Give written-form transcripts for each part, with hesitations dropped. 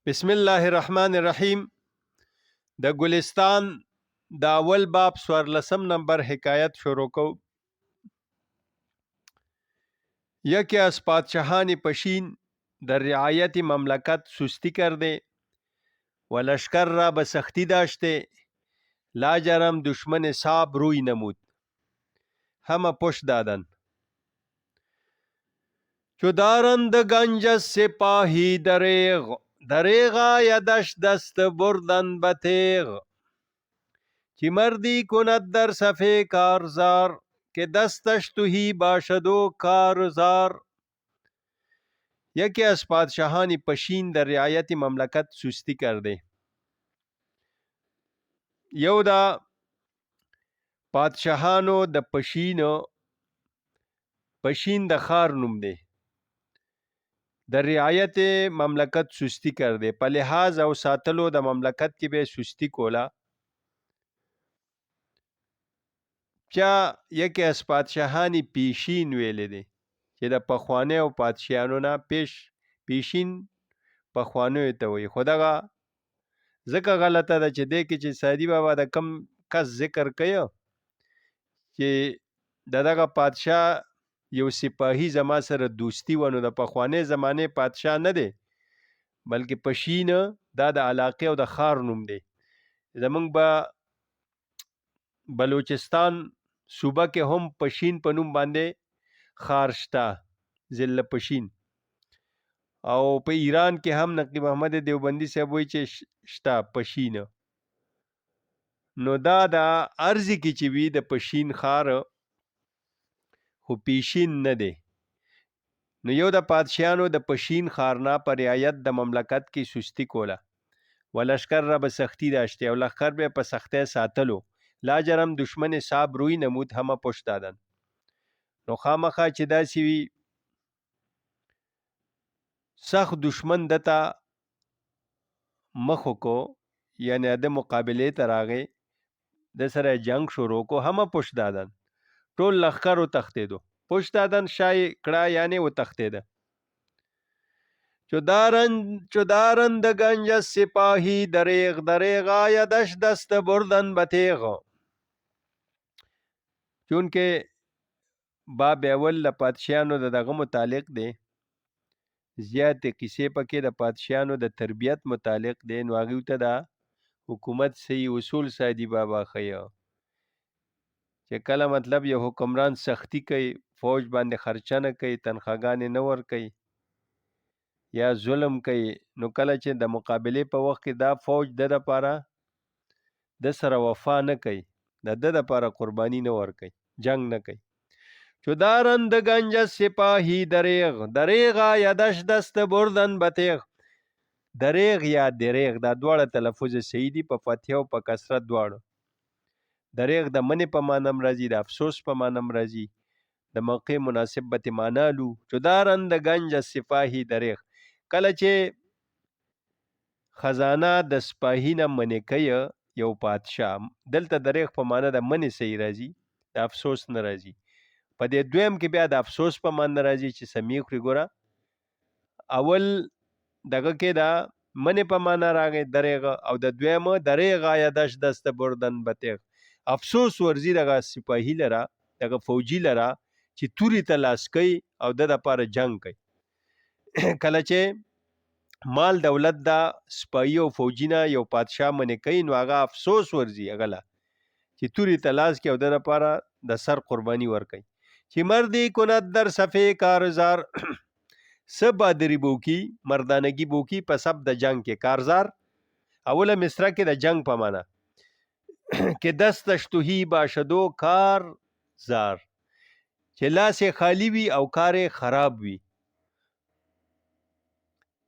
بسم الله الرحمن الرحیم. د ګلستان د اول باب 14 نمبر حکایت شروع کو. یکی از پادشاهان پشین در رعایت مملکت سستی کرده و لشکر را به سختی داشته، لاجرم دشمن صعب روی نمود. همه پشت دادند. چو دارند گنج از سپاهی دریغ، دریغ آیدش دست بردن به تیغ. که مردی کند در صف کارزار، که دستش تهی باشد و کارزار. یکی از پادشاهان پشین در رعایت مملکت سستی کرده. یو دا پادشاهانو د پشین د خار نوم دی. در رعایت مملکت سستی کرده، په لحاظ او ساتلو د مملکت کې به سستی کولا. چا یکی از پادشاهانی پیشین ویلې دی چې د پخوانیو پادشاهانو نه پیشین پخوانیو ته وایي. خو دغه ځکه غلطه ده چې دی کې چې سعدي بابا د کم کس ذکر کوي چې دغه پادشاه یو سپاهی زما سره دوستی ونه د پخوانۍ زمانه پادشاه نه دی، بلکې پشین دا د علاقې او د خار نوم دی. زمونږ به بلوچستان صوبه کې هم پشین په نوم باندې خار شته، ضلع پشین. او په ایران کې هم نقیب احمد دیوبندی صاحب وایي چې شته پشین. نو دا د ارضی کې چې وي د پشین خار خو پیشین نه دی. نو یو د پادشاهانو د پشین خارنا پر رعایت د مملکت کې سستی کوله و لشکر را به سختی داشته او لشکر به په سختۍ ساتلو. لاجرم دشمن صعب روی نمود، همه پشت دادن. نو خامخا چې داسې وي سخت دشمن دته مخ کو، یعنی د مقابله ته راغی، د سره جنگ شروع کو، همه پشت دادن. ټول لخر و تختیدو، پشت دادن شای کړه یعنی و تختیده. چو دارند گنج سپاهی دریغ، دریغ آیدش دست بردن به تیغ. چونکه باب اول د پادشاهانو دغه متعلق دی، زیات کیسې پکې د پادشاهانو د تربیت متعلق دی. نو هغوی ته د حکومت صحیح اصول سعدي بابا ښیي چې کله مطلب یو حکمران سختی کوي، فوج باندې خرچه نه کوي، تنخواګانې نه ورکوي یا ظلم کوي، نو کله چې د مقابلې په وخت کې دا فوج د لپاره د سره وفا نه کوي، د لپاره قربانی نه ورکوي، جنگ نه کوي. چو دارند گنج سپاهی دریغ، دریغ آیدش دست بردن به تیغ. دریغ یا دریغ دا دواړه تلفظ صحیح دي، په فتحه او په کسرت دواړو. دریغ د منې په معنی راځي، د افسوس په معنی راځي، د موقع مناسبت معنالو. چو دارند گنج سپاهی دریغ، کله چې خزانه د سپاهی نه منې کوي یو پادشاه، دلته دریغ په معنی د منې صحیح راځي، د افسوس نه راځي. په دې دویم کې بیا د افسوس په معنی راځي چې سمیع خوري. ګوره اول دغه کې دا منې په معنی راغی دریغ، او د دویم دریغ آیدش دست بردن به تیغ. افسوس ورزي دغه سپاهی لره، دغه فوجي لره چې توري ته لاس کوي او د لپاره جنگ کوي. کله چې مال دولت دا سپاهی او فوجي نه یو پادشاه منې کوي، نو هغه افسوس ورزي هغه له چې توري ته لاس کوي او د لپاره د سر قربانی ورکوي. چې مردی کند در صفه کارزار، سه بادری بوکی، مردانگی بوکی په سب د جنگ کې. کارزار اوله مصره کې د جنگ په معنا کې دستش تهی باشدو کارزار، چې لاس خالی وي او کار خراب وي.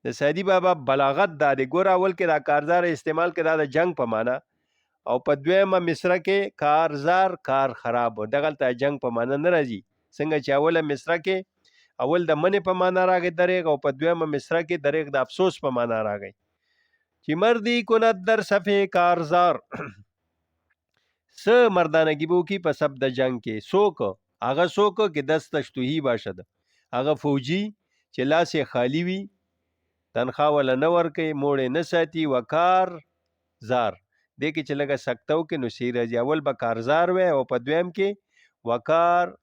د سعدي بابا بلاغت دا دی. ګوره اول کې دا کارزار استعمال کې دا د جنگ په معنا، او په دویمه مصره کې کارزار کار خراب، دغلته جنگ په معنا نه راځي. څنګه چې اوله مصره کې اول د منې په معنا راغی دریغ، او په دویمه مصره کې دریغ د افسوس په معنا راغی. چې مردی کند در صفه کارزار، سه مردانگی بو کی په سب د جنگ کې. څوک هغه څوک کې دستش توهی باشد، هغه فوجي چې لاس خالی وي تنخواه ولا نه ورکوي، موړ یې نه ساتي. وکار زار دې کې چې لږه سکته وکړي نو صحیح راځي. اول به کارزار وی او په دویم کې وکار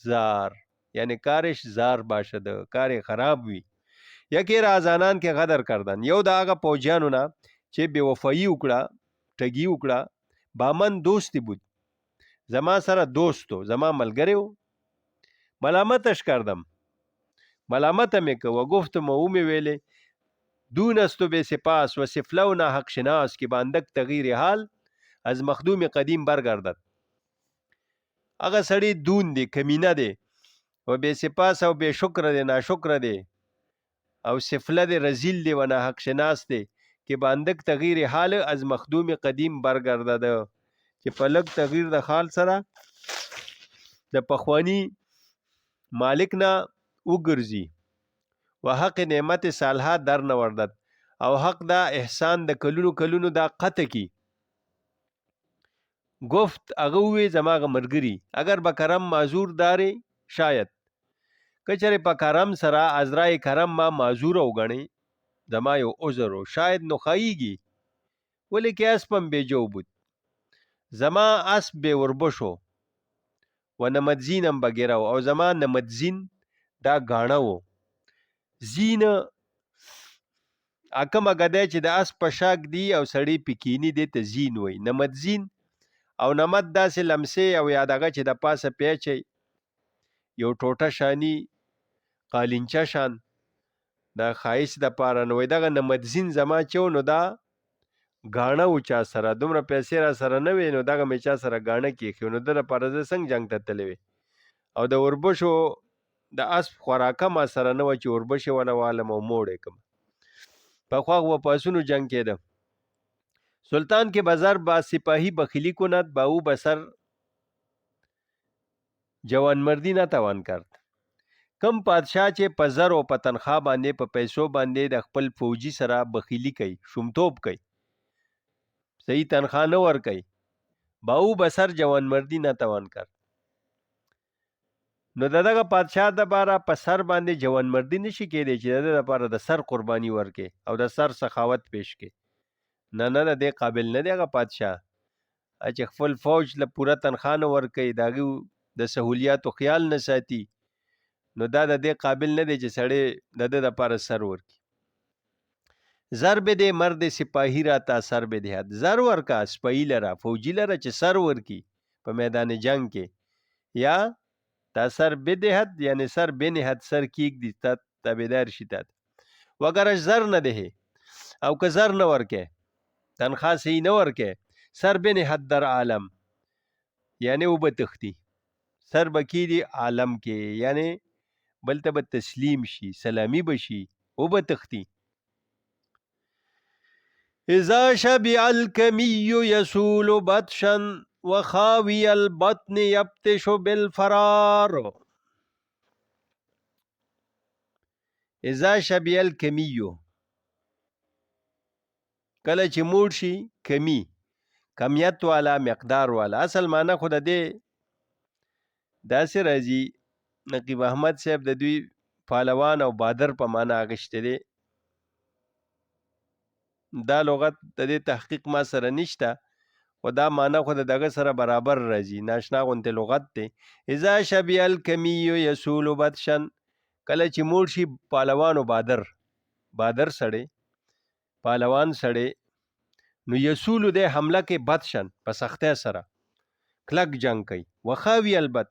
زار، یعنی کارش زار باشد، کار خراب وي. یکی رازانان کې غدر کردن، یو د هغه پوجیانو نه چې بې وفایي وکړه، ټګي وکړه. بامن دوستی بود، زما سره دوستو، زما ملګری و. ملامتش کردم، ملامت مې که و گفتم و مې ویلې دون است و به سپاس و سفلونا حق شناس که باندک تغییر حال از مخدوم قدیم برگردد. هغه سړی دون دی، کمینه دی، و به سپاس او به شکر دی، ناشکر دی، او سفله دی، رزیل دی، و نه حق شناس دی که باندک تغییر حال از مخدوم قدیم برگردد، چې په لږ تغییر د حال سره د پخوانی مالک نه وګرځي. و حق نعمت صالحه در نوردد، او حق دا احسان د کلونو کلونو دا قطع کی. گفت هغه وی زماغه مرګري اگر به کرم معذور داري، شاید کچره په کرم سره ازرای کرم ما معذور وګڼي، زما یو عذر او شاید نو خایږي. ولې کې اسپم به جو بود، زما اسب به وربشو، و نمدزینم بګیراو، او زما نمدزین دا غاڼه وو. زین اکم غدای چې د اس په شاک دی او سړی پکینی دی ته زین وای. نمدزین او نمد داسې لمسه او یادغه چې د پاسه پیچي یو ټوټه شانی قالینچه شان دا خایس د پاره نو دغه نمدزین زما چو نو دا غاڼه و چا سره دومره پیسې را سره نه وي نو دغه می چا سره غاڼه کیخ نو د لپاره ز څنګه جنگ ته تلوي. او د وربشو د اس خوراکه ما سره نه و چې وربشو ولا والم او موړې کم په خوا و پاسونو جنگ کېده. سلطان के बाजार बा सिपाही बखिली کند با او بسر جوانمردی نتوان کرد. کم پادشاه چې په زر او په تنخوا باندې په پیسو باندې د خپل فوجي سره بخیلی کوي، شومتوب کوي، صحیح تنخوا نه ور کوي، با او بسر جوانمردی نتوان کرد. نو دغه پادشاه د بارا په سر باندې جوانمردی نشي کېدی چې د لپاره د سر قرباني ورکې او د سر سخاوت پیش کې. نه نه د قابل نه دی هغه پادشاه چې خپل فوج له پوره تنخوا نه ورکوي، داغه د سہولیاتو خیال نه ساتي، نو دا د دې قابل نه دی چې سړی د د لپاره سر ورکي. ضرب دې مرد سپاهی را تا سر به دهات، زر ورکا سپاهی لرا فوجی لرا چې سر ورکی په میدان جنگ کې، یا تا سر به دهات یعنی سر بنهات سر کیک دی تا تابعدار شي تا. وگرش زر نه ده او که زر نه ورکه تنخوا صحیح نه ورکه، سر بنهات در عالم یعنی او به تختی، سر بکی دی عالم کې یعنی بلته به تسلیم شي، سلامی بشي، او به تختی. اذا شبع الکمی یسول بطشا وخاوی البطن یبتش بالفرار. اذا شبع الکمی کله چې موړ شي کمی، کمیت والا مقدار والا، اصل معنی خود دې داسې راځي. نقیب احمد صاحب د دوی پهلوان او بادر په معنی اغشته دي. دا لغت د دې تحقیق ما سره نشته و دا معنی خود دغه سره برابر راځي، ناشنا غونته لغت دی. اذا شبع الکمی یسول بدشن کله چې موړ شي پهلوان او بادر، بادر سړی پهلوان سړی، نو یسول د حمله کې بدشن په سختۍ سره کلک جنگ کوي. وخاوی البت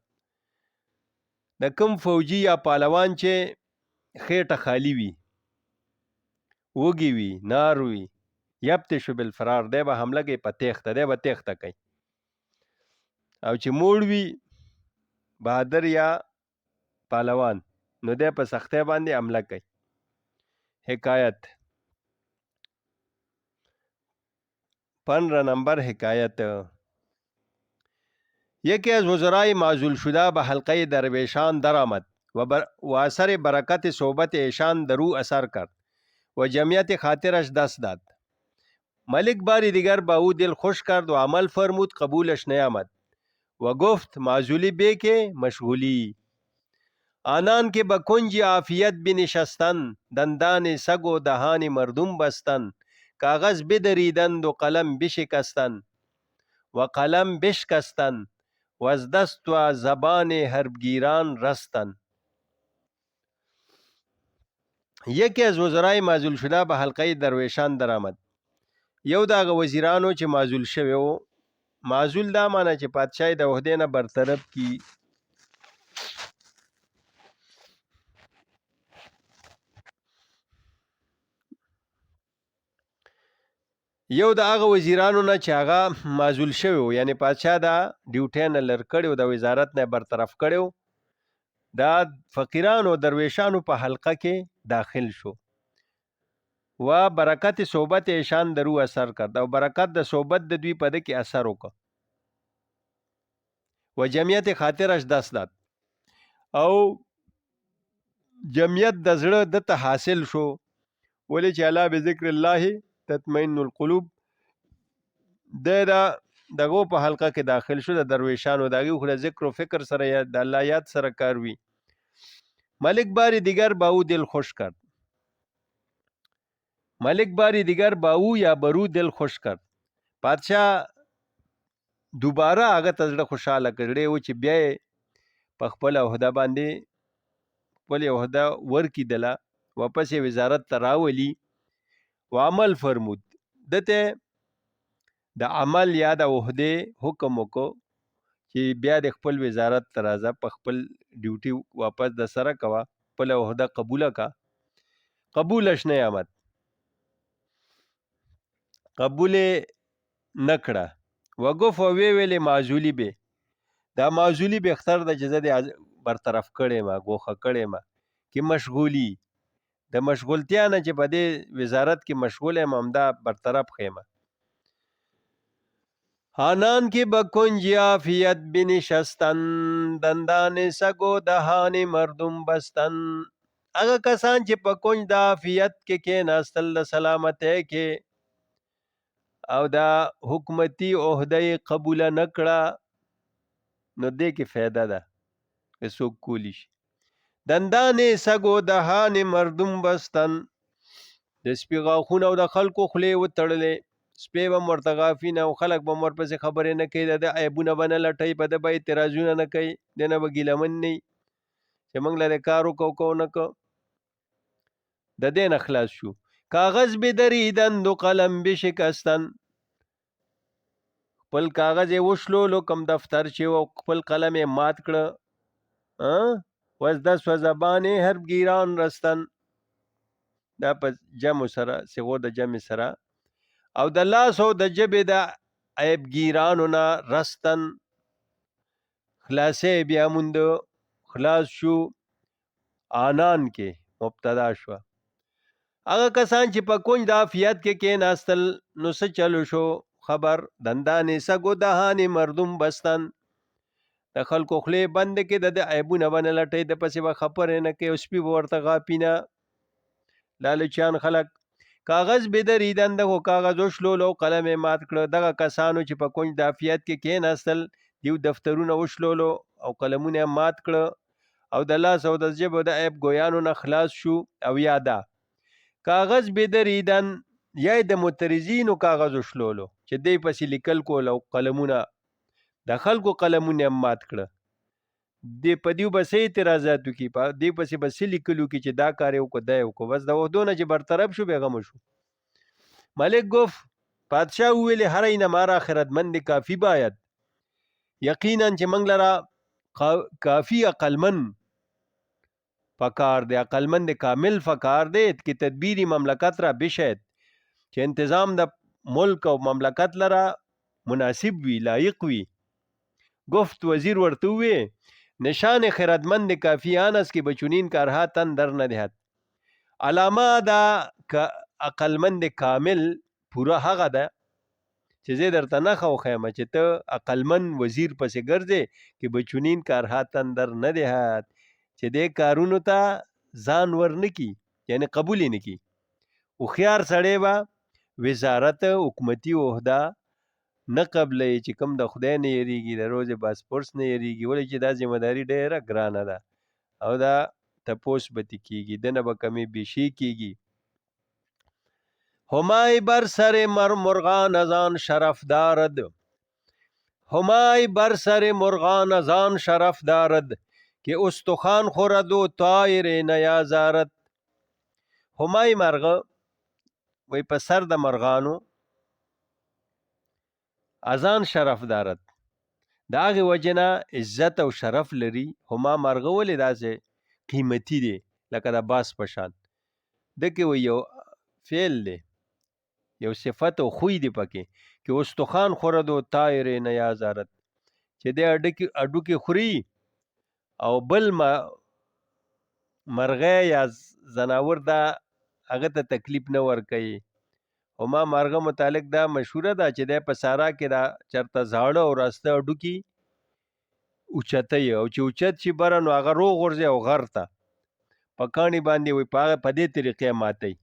د کوم فوجي یا پهلوان چې خېټه خالی وي، وږي وي، نار وي، یبتش بالفرار دی به حمله کوي په تیښته، دی به تیښته کوي. او چې موړ وي بهادر یا پهلوان نو دی په سختۍ باندې حمله کوي. حکایت 15 نمبر حکایت. یکی از وزرای معزول شده به حلقه درویشان درآمد و اثر برکت صحبت ایشان در او اثر کرد و جمعیت خاطرش دست داد. ملک باری دیگر با او دل خوش کرد و عمل فرمود، قبولش نیامد و گفت معزولی به که مشغولی. آنان که به کنج عافیت بنشستن، دندان سگ و دهان مردم بستن، کاغذ بدریدند و قلم بشکستن و قلم بشکستن و از دست و از زبان حربگیران رستن. یکی از وزرای معزول شده به حلقه درویشان درآمد. یو د هغه وزیرانو چې معزول شوی وو. معزول دا معنی چې پادشاهي د عهدې نه برطرف کی. یو د هغه وزیرانو نه چې هغه معزول شوی وو، یعنی پادشاه دا ډیوټي نه لر کړی و، د وزارت نه برطرف کړی و، دا فقیرانو درویشانو په حلقه کې داخل شو و برکت صحبت ایشان درو اثر کرد او برکت د صحبت د دوی په ده کې اثر وکړ و جمعیت خاطرش دست داد او جمعیت د زړه دته حاصل شو. ولې چې الله بذکر الله تطمئن القلوب دغه په حلقه کې داخل شو، د درویشانو دغه خو د ذکر او فکر سره د الله یاد سره کار وی. ملک باری دیگر با او دل خوش کرد. ملک باری دیگر با او یا برو دل خوش کرد. پادشاه دوباره هغه ته زړه خوشاله کړی و چې بیا په خپل عہده باندې خپل عہده ورکی دله، واپس یې وزارت ته راولي و عمل فرمود. دته د عمل یا د عہدې حکم وکړو چې بیا د خپل وزارت ته راځه، په خپل ډیوټي واپس د سره کوه، خپل عہده قبوله کا. قبولش نه آمد، قبول نه کړه. وقف و ویلې معزولی به، دا معزولی به اختر د جزا د برطرف کړي ما ګوخه کړي ما کې مشغولی د مشغولتیا نه چې په دې وزارت کې مشغول یم همدا برطرف خیمه. آنان که به کنج عافیت بنشستن، دندان سگ و دهان مردم بستن. هغه کسان چې په کنج د عافیت کې کېناستل، د سلامتی کې، او دا حکومتي عہده قبول نه کړه، نو دې کې فایده ده که څوک کولی شي. دندان سگ و دهان مردم بستن، د سپي غاښونه او د خلکو خولې وتړلې. سپی به هم ورته غافي نه او خلک به هم ورپسې خبرې نه کوي، د ده عیبونه به نه لټوي، په ده به اعتراضونه نه کوي، د نه به ګیلمن نه وي چې موږ له دې کار وکړو کو نه کو. د دې نه خلاص شو. کاغذ بدریدند و قلم بشکستن، خپل کاغذ یې وشلولو، کم دفتر چې و خپل قلم یې مات کړه. وزدست و زبان حربگیران رستن، دا په جمع سره صيغو د جمع سره، او د لاس او د جبې د عیبگیرانو نه رستن، خلاصې بیا موند، خلاص شو. آنان کې مبتدا شو. هغه کسان چې په کنج د عافیت کې کېناستل، نو څه چلو شو خبر. دندان سگ و دهان مردم بستن، د خلکو خولې بند کې، د عیبونه به نه لټوي، د پسې به خبرې نه کوي، سپي به ورته غاپي نه، لالچیان خلک. کاغذ بدریدن، دغه کاغذ وشلولو، قلم یې مات کړه. دغه کسانو چې په کنج د عافیت کې کېناستل، دیو دفترونه وشلولو او قلمونه یې مات کړه، او د لاس او د جبو د عیب ګویانو نه خلاص شو. او یادا کاغذ بدریدن، یا د مترزینو کاغذ وشلولو چې دی پسې لیکل کول، او قلمونه د خلکو قلمونه یې مات کړه. دی په دیو بسې اعتراضات وکړي، په دی پسې بسې لیکلو کې چې دا کار یې وکړو، دا یې وکړو، بس د عهدو نه چې برطرف شو بیغمه شو. ملک گفت، پادشاه وویلې هر اینه مارا خردمند کافی باید، یقینا چې موږ لره کافی عقلمند پکار دی، عقلمند کامل فکار دی که تدبیری مملکت را بشید، چې انتظام د ملک او مملکت لره مناسب وی، لایق وی. گفت وزیر ورته وی، نشان خردمند کافی آن است که به چنین کارها تن در ندهد. علامه دا عقلمند کامل پوره هغه ده چې زه درته نښه وښیم چې ته عقلمند وزیر پسې ګرځې که به چنین کارها تن در ندهد، چې دې کارونو ته ځان ور نه کي، یعنی قبول یې نه کي. هوښیار سړی به وزارت حکومتي عهده نه قبلوي چې کوم د خدای نه یریږي، د روز باسپورس نه یریږي، ولې چې دا ذمہ داري ډیره ګرانه ده. او دا تپوس بتی کیږي دنه به کمی بیشی کیږي. همای بر سر مرغان از آن شرف دارد، همای بر سر مرغان از آن شرف دارد که استخوان خورد و طایر نیازارد. همای مرغه وی په سر د مرغانو از آن شرف دارد، د هغې وجې نه عزت او شرف لري. هما مرغه ولې داسې قیمتي دی لکه د باز په شان؟ دکې وی یو فعل دی، یو صفت او خوی دی پکې کې استخوان خورد و طایر نیازارد، چې دی اډوکې خوري او بل مرغه یا زناور دا هغه ته تکلیف نه ورکوي. هما مرغه متعلق دا مشهوره ده چې دی په صحرا کې دا چرته زاړه او راسته اډوکي اوچتوي او چې اوچت شي بره نو هغه روغورځي او غر ته په کاڼي باندې وي په دې طریقې ماتوي،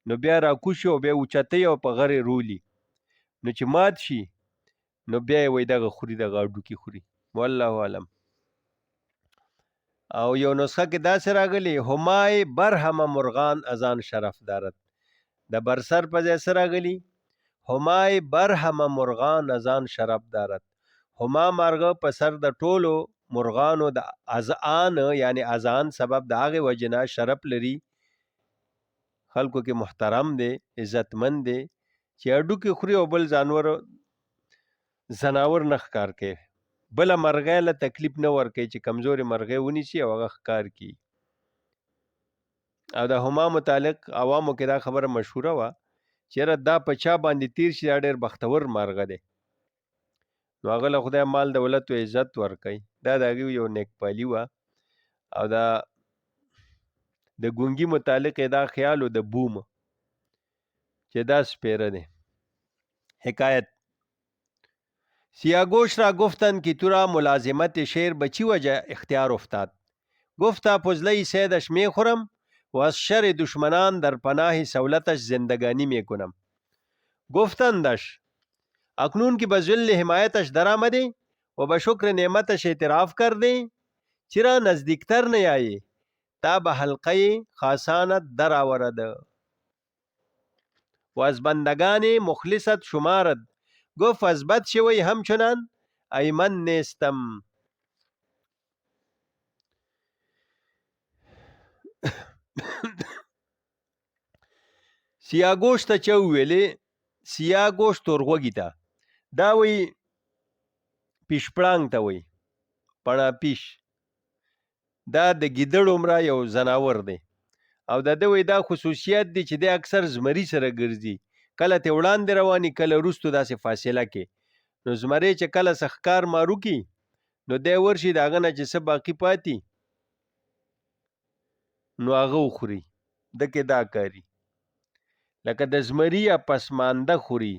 نو بیا راکوشي او بیا اوچتوي او په غرې رولي، نو چې مات شي نو بیا یې وایي دغه خوري دغه اډوکي خوري. والله اعلم. او یو نسخه کې داسې راغلی همای برهم مرغان از آن شرف دارد، د برسر په ځای څه راغلي؟ همای برهم مرغان از آن شرف دارد. هما مرغه په سر د ټولو مرغانو د اذان یعنی اذان سبب د هغې وجې نه شرف لري، خلکو کې محترم دی، عزتمند دی، چې اډوکې خوري او بل زناور نه ښکار کوي، بله مرغۍ له تکلیف نه ورکوي چې کمزورې مرغۍ ونیسي او هغه ښکار کړي. او د هما متعلق عوامو کې دا خبره مشهوره وه چې یاره دا په چا باندې تیر شي دا ډېر بختور مرغه دی، نو هغه له خدای مال دولت و عزت ورکوي. دا د هغې یو نیکپالي وه. او دا د ګونګي متعلق دا خیال و د بوم چې دا سپیره دی. حکایت: سیاگوش را گفتند که تو را ملازمت شیر به چی وجه اختیار افتاد؟ گفتا فضله صیدش می خورم و از شر دشمنان در پناه سهولتش زندگانی می کنم. گفتندش اکنون که به ذل حمایتش در آمده و به شکر نعمتش اعتراف کرده چرا نزدیکتر نیایی تا به حلقه خاصانت در آورد و از بندگان مخلصت شمارد. گفت از بد شوی همچنان ایمن نیستم. سیاگوش ته چا وویلې؟ سیاگوش تورغوږي ته، دا وی پیشپړانګ ته وی پړاپیش، دا د ګیدړ عمره یو زناور دی او د ده وی دا خصوصیت دی چې دی اکثر زمري سره ګرځي، کله ته وړاندې رواني کله وروستو داسې فاصله کې، نو زمری چې کله څه ښکار مارو کی نو دی ورشي د هغه نه چې څه باقي پاتې نو هغه وخوري. دکې دا کاري لکه د زمري یا پسمانده خوري،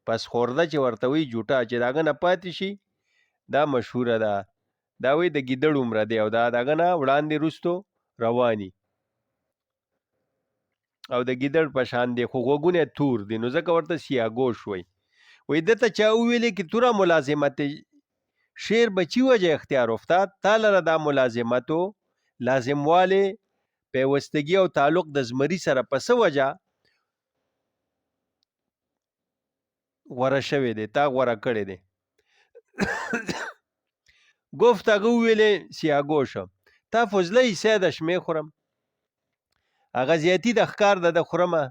پس خورده چې ورته وي جوټه چې د هغه نه پاتې شي، دا مشهوره ده. دا وی د ګیدړ عمره دی او دا د هغه نه وړاندې وروستو رواني او د ګیدړ په شان دی خو غوږونه تور دي، نو ځکه ورته سیاگوش وی. وی دته چا وویلې که تو را ملازمت شیر به چی وجه اختیار افتاد؟ تا لره دا ملازمتو لازمواله پیوستگی او تعلق د زمري سره په څه وجه غوره شوی دی، تا غوره کړی دی؟ گفت هغه وویلې سیاگوش تا فضله صیدش می خورم، هغه زیاتی د ښکار د خورمه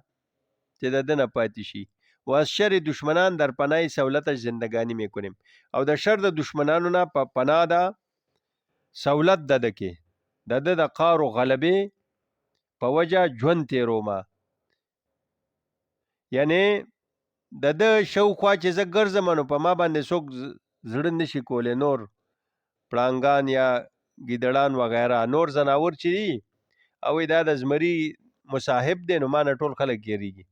چې د ده نه پاتې شي، و از شر دشمنان در پناه سهولتش زندگانی میکنیم، او د شر د دشمنانو نه په پناه ده سهولت د ده کې د ده د قار و غلبې په وجه ژوند تیرومه. یعنی د ده شاوخوا چې زه ګرځم نو په ما باندې څوک زړه نشي کولی، نور پړانګان یا ګیدړان وغیره نور زناور چې دي او دا د زمري مصاحب دی نو ما نه ټول خلک یریږي.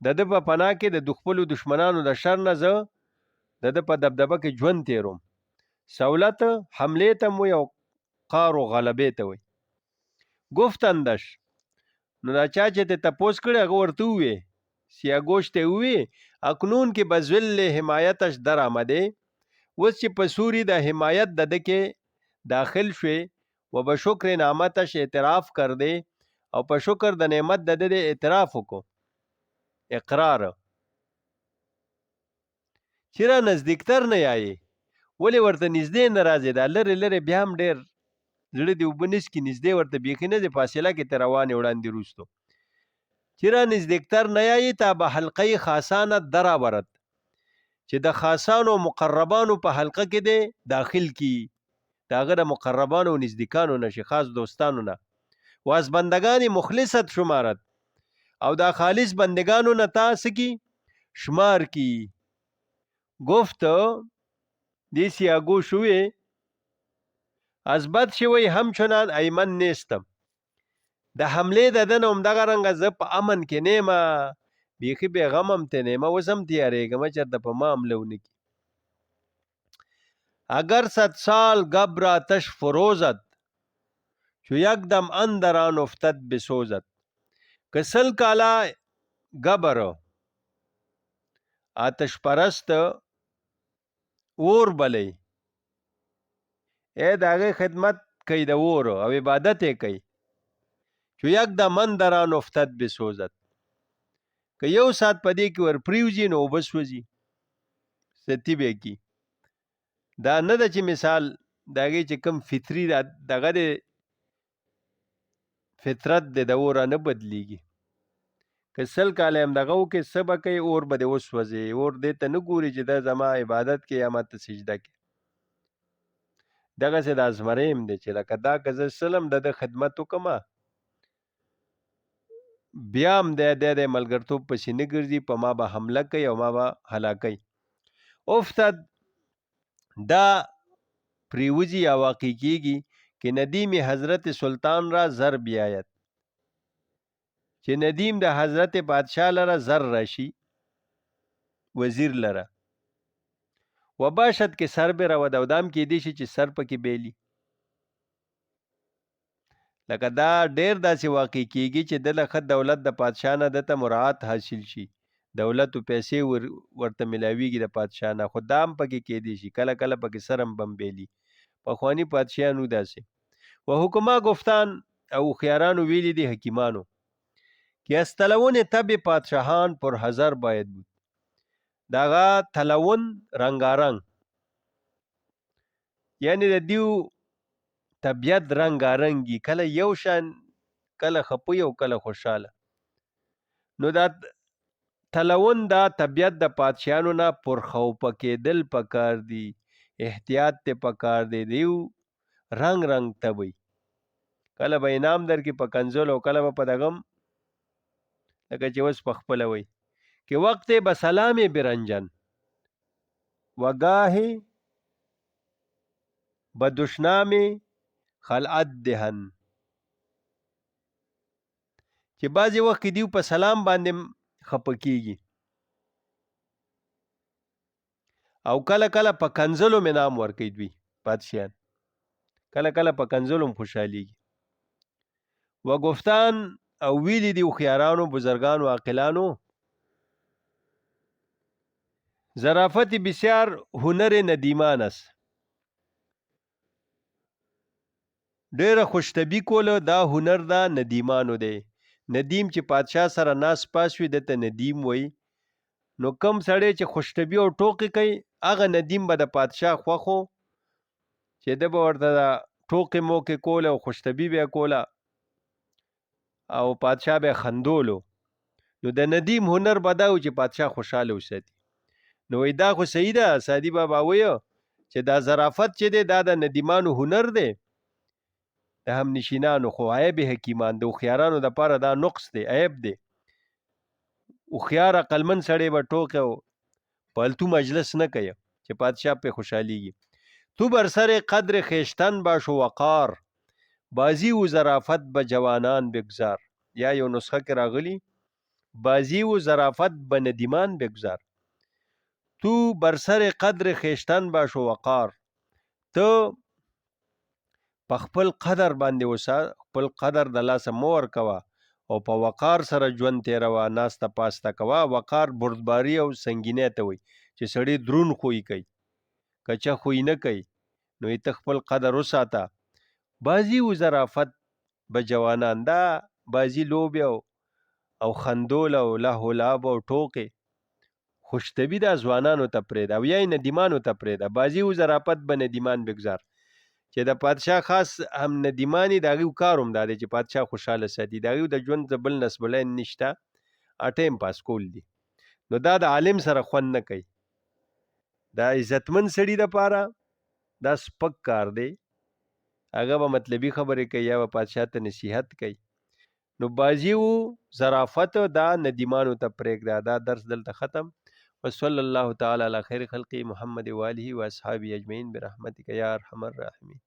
د ده په پناه کې د خپلو دشمنانو د شر نه زه د ده په دبدبه کې ژوند تیروم. سهولت حملې ته مو یو قار و غلبې ته وي. گفتندش نو دا چا چې ته تپوس کړی هغه ورته ووی سیاگوش ته ووی اکنون کې به ذل حمایتش در آمده، اوس چې په سوري د حمایت د ده کې داخل شوې و به شکر نعمتش اعتراف کر دے او په شکر د نعمت د دې اعتراف وکړو اقرار چې را نزدیکتر نه یایې ولې ورته نږدې نه راځې دا لرې لرې بیا هم ډېر زړه دې اوبه نسکي نږدې ورته بیخي نه دی فاصله کې ته روانې وړاندې وروستو چې را نزدیکتر نه یایې تا به حلقه خاصانه درآورد چې د خاصانو مقربانو په حلقه کې دی داخل کی د هغه د مقربانو او نزدیکانو نه شي خاص دوستانو نه و از بندگان مخلصت شمارد او دا خالص بندگانو نه تا سکی شمار کی گفت دیسی آگو شوی از بد شوی همچنان ایمن نیستم د حمله د دنه همدغه رنګه زه په امن کې نیمه بیخي بېغمم ته نیمه اوس هم تیارېږم چېرته په ما حمله ونه کړي اگر 100 سال گبر آتش فروزد چو یک دم اندر آن افتد بسوزد که 100 کاله گبر آتش پرست اور بلی د هغې خدمت کوي د اور او عبادت یې کوي چې یک د من دران افتد بسوزد که یو ساعت په دې کې ور پریوځي نو اوبه سوځي ستی به کی دا نه ده چې مثال د هغې چې کوم فطري دغه د فطرت د اوره نه بدلیږي که 100 کاله هم دغه وکړې څه به کوي اور به دې وسوځي اور دې ته نه ګوري چې دا زما عبادت کې یا ماته سجده کې دغسې د ازمریم دی چې لکه دا که زه سلم د خدمت وکړمه بیا هم د ملګرتوب پسې نه ګرځي په ما به حمله کوي او ما به هلاکوي افتد دا پریوزي یا واقع کیږي که ندیم حضرت سلطان را زر بیاید چې ندیم د حضرت بادشاه لره زر راشي وزیر لره و باشد که سر برود او دام کېدی شي چې سر پکې بیلی لکه دا ډیر داسې واقع کیږي چې دله ښه دولت د پادشاه نه دته مراعات حاصل شي دولت او پیسې ورته ملاویږي د پادشاه نه خو دا هم پکې کېدی شي کله کله پکې سر هم بم بیلی پخواني پادشاهانو داسې و حکما گفتان او هوښیارانو ویلي دي حکیمانو که از تلون تب پادشاهان پر حذر باید بود داغه تلون رنگارنګ یعنی د دیو طبیعت رنګارنګي کله یو شان کله خپوی او کله خوشاله نو دا تلون دا طبیعت د پادشاهانو نه پرخوپه کېدل پکار دی احتیاط ته پکار دی دیو رنگ رنگ تبوي کله به انعام در کې په کنزل او کله به په دغم لکه چې اوس په خپله وی که وقت به سلام برنجن وگاه به دشنام خلعت دهن چې بعضې وخت کې دیو په سلام باندې خپه کیږي او کله کله په کنزلو مې نام ورکوي دوی پادشاهان کله کله په کنزلو هم خوشحالیږي و گفتان او ویلی دی هوښیارانو بزرگانو عاقلانو ظرافت بسیار هنر ندیمان است ډیره خوشطبي کوله دا هنر دا ندیمانو دی ندیم چې پادشاه سره ناس پاس وي دته ندیم وای نو کم سړی چې خوشطبي او ټوکې کوي هغه ندیم به د پادشاه خوښو چې ده به ورته ټوکې موکې کوله او خوشطبي به یې کوله او پادشاه به یې خندولو نو د ندیم هنر به دا و چې پادشاه خوشحاله وساتي نو وای دا خو صحیح ده سادي بابا وایه چې دا ظرافت چې دی دا د ندیمانو هنر دی د هم نشینانو خو عیب حکیمان د هوښیارانو دپاره دا نقص دی عیب دی هوښیار عقلمند سړی به ټوکه او پالتو مجلس نه کوي چې پادشاه پې خوشحالیږي تو بر سر قدر خویشتن باش و وقار بازی و ظرافت به جوانان بگذار یا یو نسخه کې راغلی بازی و ظرافت به ندیمان بگذار تو بر سر قدر خویشتن باش و وقار ته په خپل قدر باندې اوسه خپل قدر د لاسه مه ورکوه او په وقار سره ژوند تېروه ناسته پاسته کوه وقار بردباري او سنګینۍ ته وایي چې سړی درون خوی کوي کچه خوی نه کوي نو ته خپل قدر وساته. بازي و ظرافت به جوانان دا بازي لوبې او خندول او لهو لعب او ټوکې خوشطبي دا ځوانانو ته پرېږده او یا یې ندیمانو ته پرېږده. بازي و ظرافت به ندیمان بګذار چې د پادشاه خاص هم ندیمانی د هغوی کار هم دا دی چې پادشاه خوشحاله ساتي. د هغوی د ژوند د بل نصب العین نشته، ټایم پاس کول دي. نو دا د عالم سره خوند نه کوي. دا عزتمن سړي دپاره دا سپک کار دی. هغه به مطلبي خبرې کوي یا به پادشاه ته نصیحت کوي. نو بازي و ظرافت دا ندیمانو ته پرېږده. دا درس دلته ختم. وصلی الله تعالی علی خیر خلقه محمد و آله و اصحابه اجمعین برحمتک یا ارحم الراحمین.